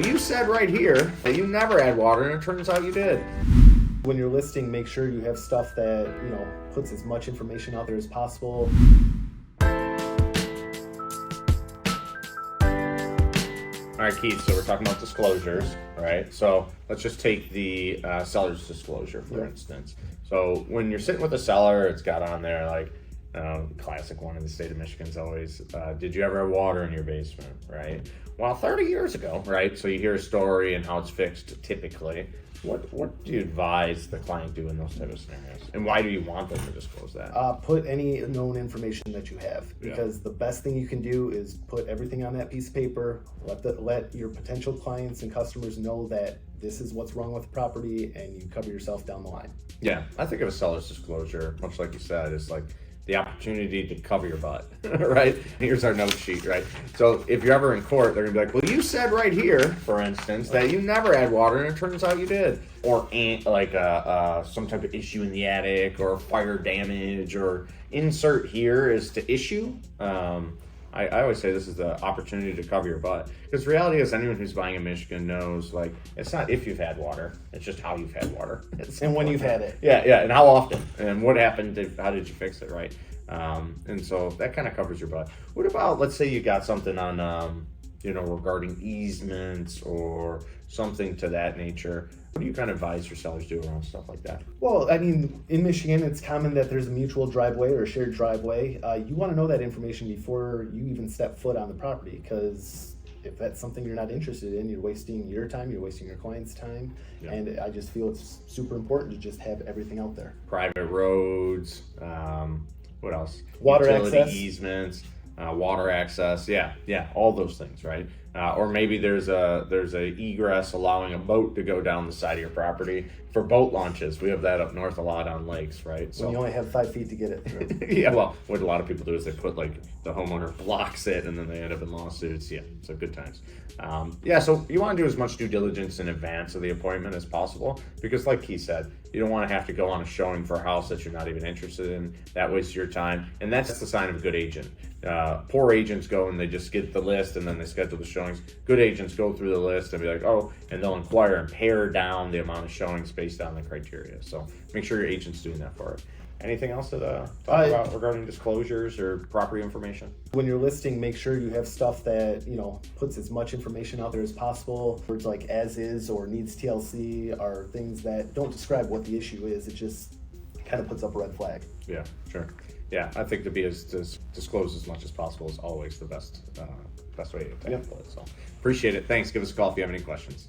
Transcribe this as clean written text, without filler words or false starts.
You said right here that you never add water, and it turns out you did. When you're listing, make sure you have stuff that, puts as much information out there as possible. All right, Keith, so we're talking about disclosures, right? So let's just take the seller's disclosure, for instance. So when you're sitting with a seller, it's got on there like, classic one in the state of Michigan is always, did you ever have water in your basement, right? Well, 30 years ago, right? So you hear a story and how it's fixed typically. What do you advise the client do in those type of scenarios? And why do you want them to disclose that? Put any known information that you have, because the best thing you can do is put everything on that piece of paper, let your potential clients and customers know that this is what's wrong with the property, and you cover yourself down the line. Yeah, I think of a seller's disclosure, much like you said, is like the opportunity to cover your butt, right? Here's our note sheet, right? So if you're ever in court, they're gonna be like, well, you said right here, for instance, that you never add water, and it turns out you did. Or some type of issue in the attic, or fire damage, or insert here is to issue. I always say this is the opportunity to cover your butt. Because the reality is, anyone who's buying in Michigan knows, like, it's not if you've had water, it's just how you've had water. And when you've had it. Yeah, and how often, and what happened, how did you fix it, right? And so that kind of covers your butt. What about, let's say you got something on, regarding easements or something to that nature. What do you kind of advise your sellers do around stuff like that? Well, I mean, in Michigan, it's common that there's a mutual driveway or a shared driveway. You want to know that information before you even step foot on the property, because if that's something you're not interested in, you're wasting your time, you're wasting your client's time. Yeah. And I just feel it's super important to just have everything out there. Private roads, what else? Water Utility access. Easements. Water access, yeah, all those things, right? Or maybe there's a egress allowing a boat to go down the side of your property for boat launches. We have that up north a lot on lakes, right? So when you only have 5 feet to get it through. Yeah, well, what a lot of people do is they put like the homeowner blocks it, and then they end up in lawsuits. Yeah, so good times. So you want to do as much due diligence in advance of the appointment as possible, because like Keith said, you don't want to have to go on a showing for a house that you're not even interested in. That wastes your time, and that's the sign of a good agent. Poor agents go and they just get the list and then they schedule the showings. Good agents go through the list and be like, and they'll inquire and pare down the amount of showings based on the criteria. So make sure your agent's doing that for it. Anything else to talk about regarding disclosures or property information? When you're listing, make sure you have stuff that, puts as much information out there as possible. Words like as is or needs TLC are things that don't describe what the issue is. It just kind of puts up a red flag. Yeah, sure. Yeah, I think to be as disclose as much as possible is always the best way to tackle it. So appreciate it. Thanks. Give us a call if you have any questions.